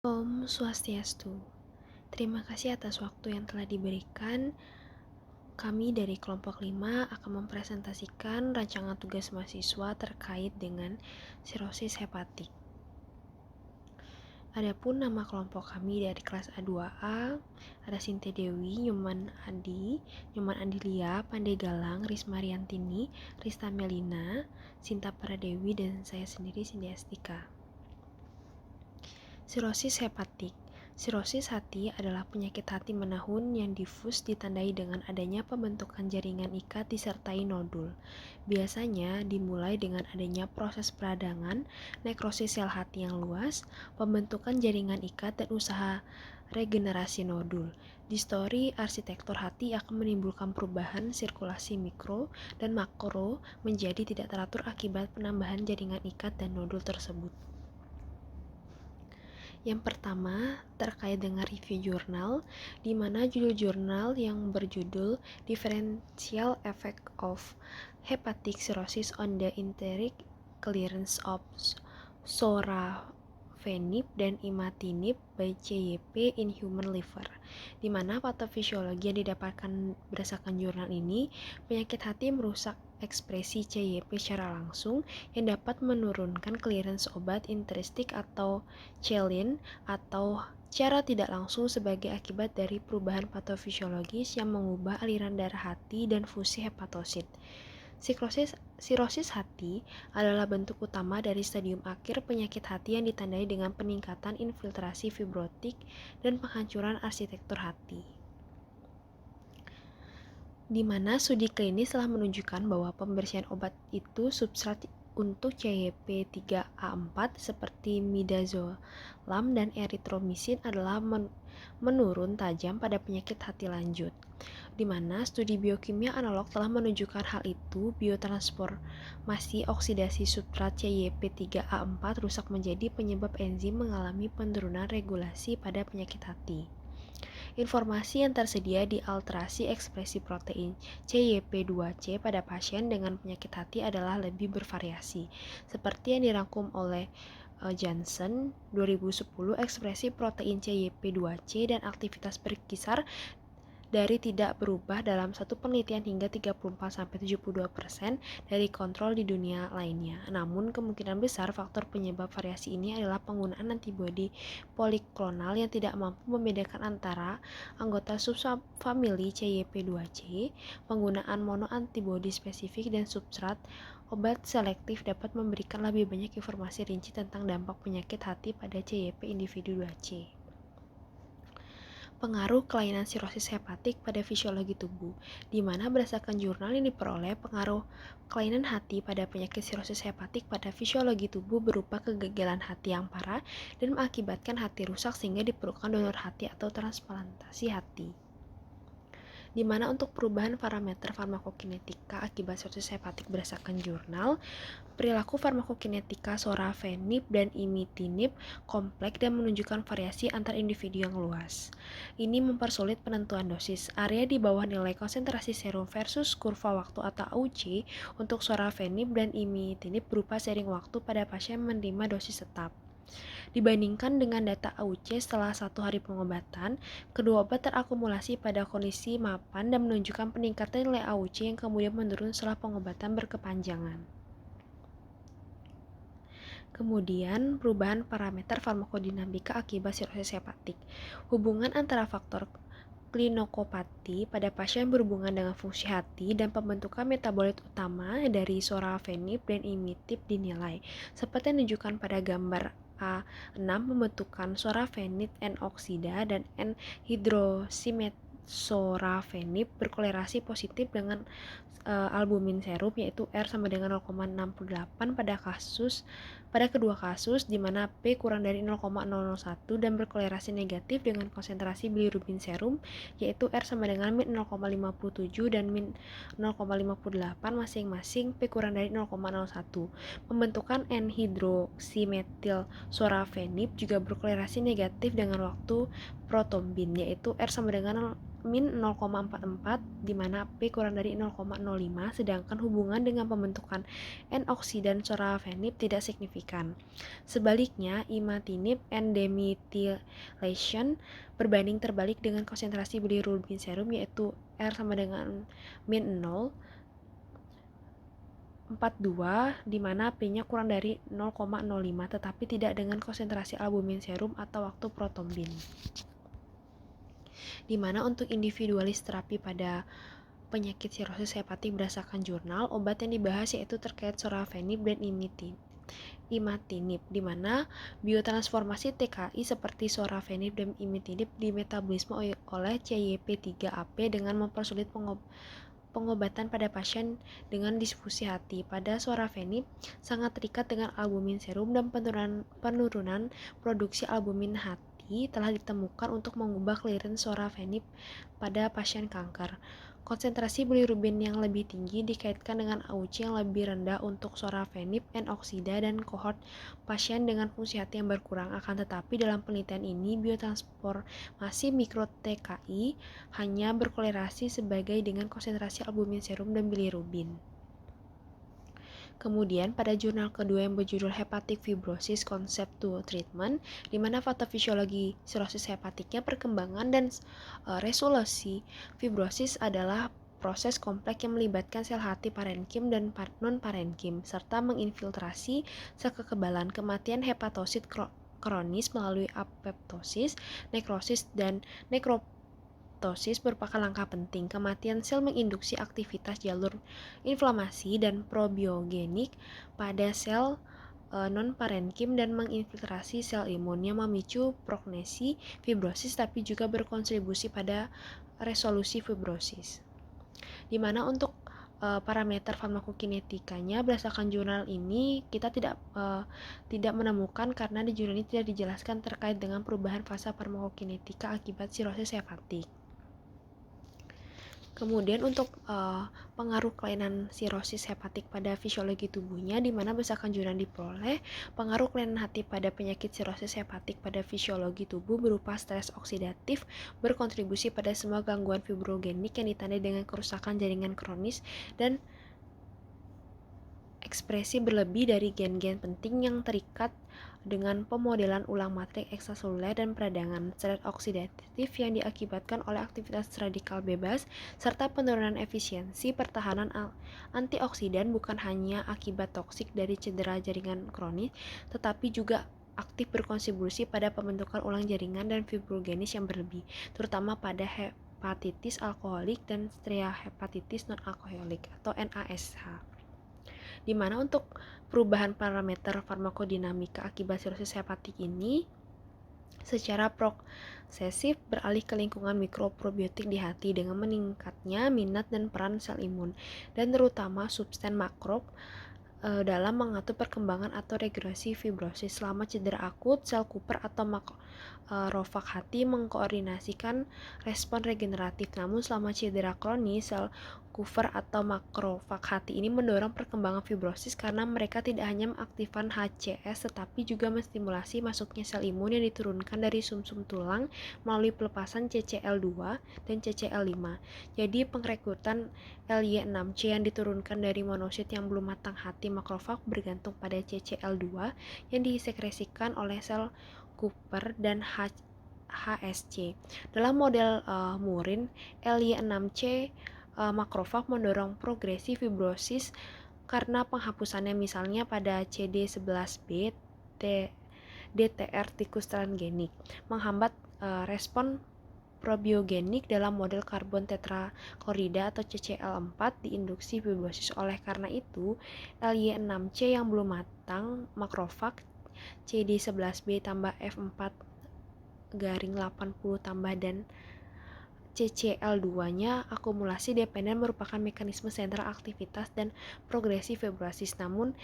Om Swastiastu. Terima kasih atas waktu yang telah diberikan. Kami dari kelompok 5 akan mempresentasikan rancangan tugas mahasiswa terkait dengan sirosis hepatik. Adapun nama kelompok kami dari kelas A2A ada Sinti Dewi, Nyoman Andilia, Pandey Galang, Risma Riantini, Rista Melina, Sinta Paradewi, dan saya sendiri Cindy Astika. Sirosis hepatik. Sirosis hati adalah penyakit hati menahun yang difus ditandai dengan adanya pembentukan jaringan ikat disertai nodul. Biasanya dimulai dengan adanya proses peradangan, nekrosis sel hati yang luas, pembentukan jaringan ikat, dan usaha regenerasi nodul. Distori arsitektur hati akan menimbulkan perubahan sirkulasi mikro dan makro menjadi tidak teratur akibat penambahan jaringan ikat dan nodul tersebut. Yang pertama, terkait dengan review jurnal, di mana judul jurnal yang berjudul Differential Effect of Hepatic Cirrhosis on the Enteric Clearance of Sorafenib dan Imatinib by CYP in Human Liver, di mana patofisiologi yang didapatkan berdasarkan jurnal ini, penyakit hati merusak ekspresi CYP secara langsung yang dapat menurunkan clearance obat intrinsikik atau chelin atau secara tidak langsung sebagai akibat dari perubahan patofisiologis yang mengubah aliran darah hati dan fusi hepatosit. Sirosis hati adalah bentuk utama dari stadium akhir penyakit hati yang ditandai dengan peningkatan infiltrasi fibrotik dan penghancuran arsitektur hati, di mana studi klinis telah menunjukkan bahwa pembersihan obat itu substrat untuk CYP3A4 seperti midazolam dan eritromisin adalah menurun tajam pada penyakit hati lanjut, di mana studi biokimia analog telah menunjukkan hal itu. Biotransformasi oksidasi substrat CYP3A4 rusak menjadi penyebab enzim mengalami penurunan regulasi pada penyakit hati. Informasi yang tersedia di alterasi ekspresi protein CYP2C pada pasien dengan penyakit hati adalah lebih bervariasi. Seperti yang dirangkum oleh Johnson 2010, ekspresi protein CYP2C dan aktivitas berkisar dari tidak berubah dalam satu penelitian hingga 34-72% dari kontrol di dunia lainnya. Namun, kemungkinan besar faktor penyebab variasi ini adalah penggunaan antibodi poliklonal yang tidak mampu membedakan antara anggota subfamili CYP2C, penggunaan monoantibodi spesifik, dan substrat. Obat selektif dapat memberikan lebih banyak informasi rinci tentang dampak penyakit hati pada CYP individu 2C. Pengaruh kelainan sirosis hepatik pada fisiologi tubuh, di mana berdasarkan jurnal yang diperoleh, pengaruh kelainan hati pada penyakit sirosis hepatik pada fisiologi tubuh berupa kegagalan hati yang parah dan mengakibatkan hati rusak sehingga diperlukan donor hati atau transplantasi hati. Di mana untuk perubahan parameter farmakokinetika akibat sirosis hepatik berdasarkan jurnal, perilaku farmakokinetika sorafenib dan imitinib kompleks dan menunjukkan variasi antar individu yang luas. Ini mempersulit penentuan dosis. Area di bawah nilai konsentrasi serum versus kurva waktu atau AUC untuk sorafenib dan imitinib berupa seiring waktu pada pasien menerima dosis tetap. Dibandingkan dengan data AUC setelah 1 hari pengobatan, kedua obat terakumulasi pada kondisi mapan dan menunjukkan peningkatan nilai AUC yang kemudian menurun setelah pengobatan berkepanjangan. Kemudian, perubahan parameter farmakodinamika akibat sirosis hepatik. Hubungan antara faktor klinokopati pada pasien berhubungan dengan fungsi hati dan pembentukan metabolit utama dari sorafenib dan imitinib dinilai, seperti yang ditunjukkan pada gambar A6, pembentukan sorafenib N-oksida dan N-hidroksimetsorafenib berkorelasi positif dengan albumin serum, yaitu R sama dengan 0,68 pada kedua kasus, di mana P kurang dari 0,001 dan berkorelasi negatif dengan konsentrasi bilirubin serum, yaitu R sama dengan min 0,57 dan min 0,58 masing-masing, P kurang dari 0,01. Pembentukan N-hidroksimetilsorafenib juga berkorelasi negatif dengan waktu protombin, yaitu R sama dengan min 0,44 di mana P kurang dari 0,05, sedangkan hubungan dengan pembentukan N-oksidan sorafenib tidak signifikan. Sebaliknya, imatinib N-demethylation berbanding terbalik dengan konsentrasi bilirubin serum yaitu R sama dengan min 0,42 di mana P-nya kurang dari 0,05 tetapi tidak dengan konsentrasi albumin serum atau waktu protombin. Di mana untuk individualis terapi pada penyakit sirosis hepatik berdasarkan jurnal, obat yang dibahas yaitu terkait sorafenib dan imatinib, di mana biotransformasi TKI seperti sorafenib dan imatinib dimetabolisme oleh CYP3AP dengan mempersulit pengobatan pada pasien dengan disfusi hati. Pada sorafenib sangat terikat dengan albumin serum dan penurunan produksi albumin hati telah ditemukan untuk mengubah clearance sorafenib pada pasien kanker. Konsentrasi bilirubin yang lebih tinggi dikaitkan dengan AUC yang lebih rendah untuk sorafenib, N-oksida, dan kohort pasien dengan fungsi hati yang berkurang. Akan tetapi dalam penelitian ini, biotransformasi mikro TKI hanya berkolerasi sebagai dengan konsentrasi albumin serum dan bilirubin. Kemudian pada jurnal kedua yang berjudul Hepatic Fibrosis Conceptual Treatment, di mana patofisiologi sirosis hepatiknya perkembangan dan resolusi fibrosis adalah proses kompleks yang melibatkan sel hati parenkim dan non-parenkim, serta menginfiltrasi sel kekebalan. Kematian hepatosit kronis melalui apoptosis, nekrosis, dan merupakan langkah penting. Kematian sel menginduksi aktivitas jalur inflamasi dan probiogenik pada sel non-parenkim dan menginfiltrasi sel imun yang memicu prognesi fibrosis tapi juga berkontribusi pada resolusi fibrosis. Di mana untuk parameter farmakokinetikanya berdasarkan jurnal ini kita tidak menemukan karena di jurnal ini tidak dijelaskan terkait dengan perubahan fase farmakokinetika akibat sirosis hepatik. Kemudian untuk pengaruh kelainan sirosis hepatik pada fisiologi tubuhnya, di mana berdasarkan jurnal diperoleh, pengaruh kelainan hati pada penyakit sirosis hepatik pada fisiologi tubuh berupa stres oksidatif berkontribusi pada semua gangguan fibrogenik yang ditandai dengan kerusakan jaringan kronis dan ekspresi berlebih dari gen-gen penting yang terikat dengan pemodelan ulang matriks ekstraseluler dan peradangan stres oksidatif yang diakibatkan oleh aktivitas radikal bebas serta penurunan efisiensi pertahanan antioksidan bukan hanya akibat toksik dari cedera jaringan kronis tetapi juga aktif berkontribusi pada pembentukan ulang jaringan dan fibrogenis yang berlebih, terutama pada hepatitis alkoholik dan steatohepatitis non-alkoholik atau NASH. Di mana untuk perubahan parameter farmakodinamika akibat sirosis hepatik ini secara progresif beralih ke lingkungan mikroprobiotik di hati dengan meningkatnya minat dan peran sel imun dan terutama substan makrop dalam mengatur perkembangan atau regresi fibrosis. Selama cedera akut, sel Cooper atau makrofag hati mengkoordinasikan respon regeneratif. Namun selama cedera kronis, sel Cooper atau makrofag hati ini mendorong perkembangan fibrosis karena mereka tidak hanya mengaktifkan HCS tetapi juga menstimulasi masuknya sel imun yang diturunkan dari sumsum tulang melalui pelepasan CCL2 dan CCL5. Jadi pengrekrutan LY6C yang diturunkan dari monosit yang belum matang hati makrofag bergantung pada CCL2 yang disekresikan oleh sel Cooper dan HSC. Dalam model murin, LY6C makrofag mendorong progresi fibrosis karena penghapusannya misalnya pada CD11B DTR tikus transgenik, menghambat respon probiogenik dalam model karbon tetraklorida atau CCl4 diinduksi fibrosis. Oleh karena itu, LY6C yang belum matang makrofag CD11B tambah F4 garing 80 tambah dan CCL2-nya akumulasi dependen merupakan mekanisme sentral aktivitas dan progresi fibrosis. Namun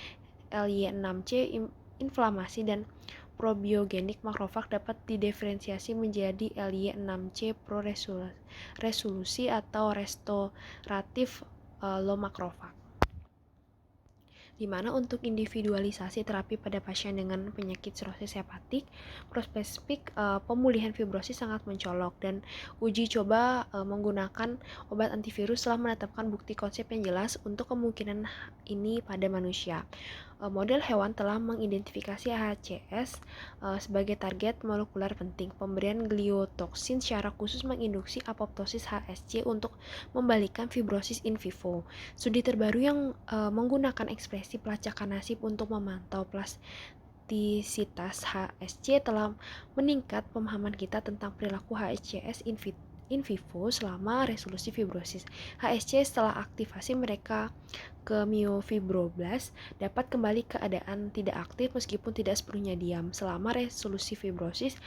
LY6C inflamasi dan probiogenik makrofag dapat didiferensiasi menjadi LY6C pro resolusi atau restoratif low makrofag. Di mana untuk individualisasi terapi pada pasien dengan penyakit sirosis hepatik, prospek pemulihan fibrosis sangat mencolok dan uji coba menggunakan obat antivirus telah menetapkan bukti konsep yang jelas untuk kemungkinan ini pada manusia. Model hewan telah mengidentifikasi HCS sebagai target molekuler penting. Pemberian gliotoksin secara khusus menginduksi apoptosis HSC untuk membalikkan fibrosis in vivo. Studi terbaru yang menggunakan ekspresi pelacakan nasib untuk memantau plastisitas HSC telah meningkat pemahaman kita tentang perilaku HSCS in vivo selama resolusi fibrosis. HSC setelah aktivasi mereka ke myofibroblas dapat kembali keadaan tidak aktif meskipun tidak sepenuhnya diam. Selama resolusi fibrosis,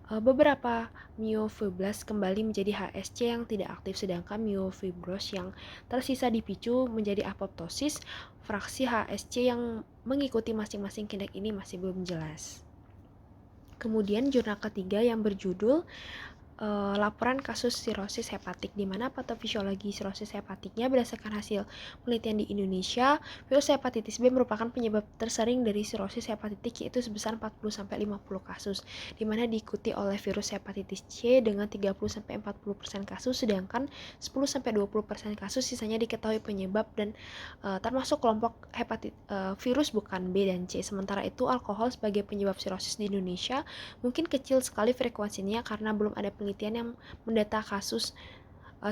beberapa myofibroblast kembali menjadi HSC yang tidak aktif, sedangkan myofibrosis yang tersisa dipicu menjadi apoptosis. Fraksi HSC yang mengikuti masing-masing tindak ini masih belum jelas. Kemudian jurnal ketiga yang berjudul laporan kasus sirosis hepatik, di mana patofisiologi sirosis hepatiknya berdasarkan hasil penelitian di Indonesia. Virus hepatitis B merupakan penyebab tersering dari sirosis hepatitik, yaitu sebesar 40-50 kasus, di mana diikuti oleh virus hepatitis C dengan 30-40% kasus, sedangkan 10-20% kasus sisanya diketahui penyebab dan termasuk kelompok virus bukan B dan C. Sementara itu, alkohol sebagai penyebab sirosis di Indonesia mungkin kecil sekali frekuensinya karena belum ada penelitian yang mendata kasus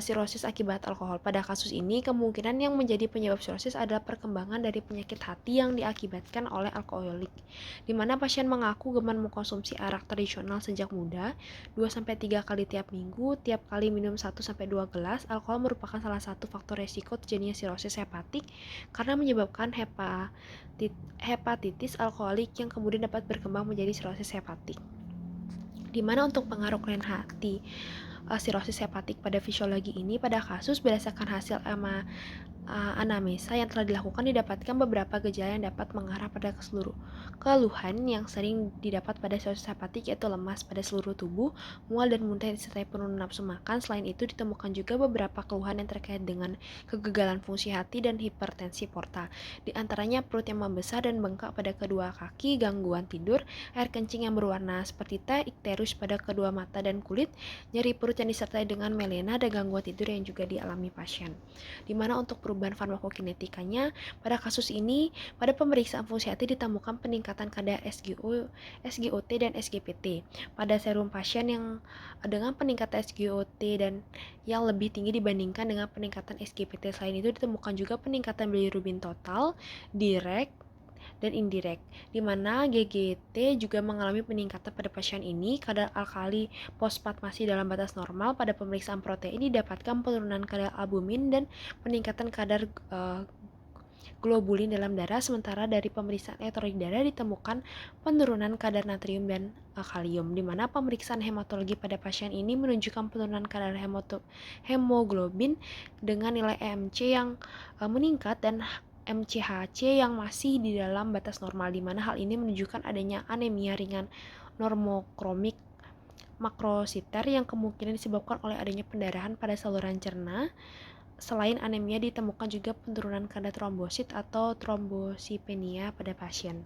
sirosis akibat alkohol. Pada kasus ini, kemungkinan yang menjadi penyebab sirosis adalah perkembangan dari penyakit hati yang diakibatkan oleh alkoholik, di mana pasien mengaku gemar mengkonsumsi arak tradisional sejak muda, 2-3 kali tiap minggu, tiap kali minum 1-2 gelas. Alkohol merupakan salah satu faktor resiko terjadinya sirosis hepatik karena menyebabkan hepatitis alkoholik yang kemudian dapat berkembang menjadi sirosis hepatik. Di mana untuk pengaruh kelainan hati sirosis hepatik pada fisiologi ini, pada kasus berdasarkan hasil anamnesa yang telah dilakukan, didapatkan beberapa gejala yang dapat mengarah pada keluhan yang sering didapat pada sirosis hepatik, yaitu lemas pada seluruh tubuh, mual dan muntah disertai penurunan nafsu makan. Selain itu, ditemukan juga beberapa keluhan yang terkait dengan kegagalan fungsi hati dan hipertensi porta. Di antaranya perut yang membesar dan bengkak pada kedua kaki, gangguan tidur, air kencing yang berwarna seperti teh, ikterus pada kedua mata dan kulit, nyeri perut yang disertai dengan melena, dan gangguan tidur yang juga dialami pasien. Di mana untuk perubahan farmakokinetikanya, pada kasus ini, pada pemeriksaan fungsi hati ditemukan peningkatan kadar SGOT dan SGPT pada serum pasien yang dengan peningkatan SGOT dan yang lebih tinggi dibandingkan dengan peningkatan SGPT. Selain itu, ditemukan juga peningkatan bilirubin total, direct, dan indirect, di mana GGT juga mengalami peningkatan pada pasien ini. Kadar alkali fosfat masih dalam batas normal. Pada pemeriksaan protein didapatkan penurunan kadar albumin dan peningkatan kadar globulin dalam darah, sementara dari pemeriksaan elektrolit darah ditemukan penurunan kadar natrium dan kalium, di mana pemeriksaan hematologi pada pasien ini menunjukkan penurunan kadar hemoglobin dengan nilai EMC yang meningkat dan MCHC yang masih di dalam batas normal, di mana hal ini menunjukkan adanya anemia ringan normokromik makrositer yang kemungkinan disebabkan oleh adanya pendarahan pada saluran cerna. Selain anemia, ditemukan juga penurunan kadar trombosit atau trombosipenia pada pasien.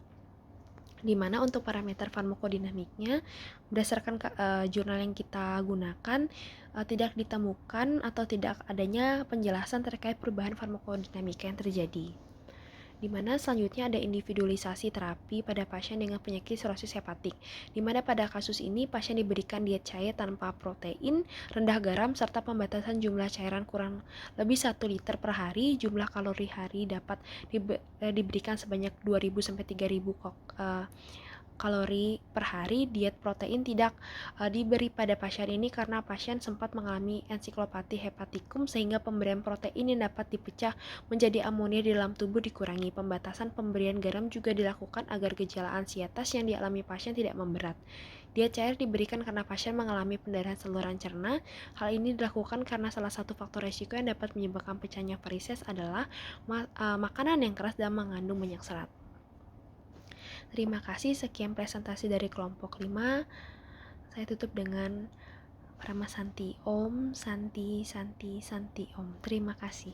Di mana untuk parameter farmakodinamiknya, berdasarkan jurnal yang kita gunakan, tidak ditemukan atau tidak adanya penjelasan terkait perubahan farmakodinamika yang terjadi. Di mana selanjutnya ada individualisasi terapi pada pasien dengan penyakit sirosis hepatik, di mana pada kasus ini pasien diberikan diet cair tanpa protein, rendah garam, serta pembatasan jumlah cairan kurang lebih 1 liter per hari. Jumlah kalori hari dapat diberikan sebanyak 2.000-3.000 kalori per hari. Diet protein tidak diberi pada pasien ini karena pasien sempat mengalami ensikopati hepatikum, sehingga pemberian protein yang dapat dipecah menjadi amonia di dalam tubuh dikurangi. Pembatasan pemberian garam juga dilakukan agar gejala ansietas yang dialami pasien tidak memberat. Diet cair diberikan karena pasien mengalami pendarahan saluran cerna. Hal ini dilakukan karena salah satu faktor risiko yang dapat menyebabkan pecahnya varises adalah makanan yang keras dan mengandung banyak serat. Terima kasih, sekian presentasi dari kelompok 5. Saya tutup dengan Parama Santi Om, Santi, Santi, Santi Om. Terima kasih.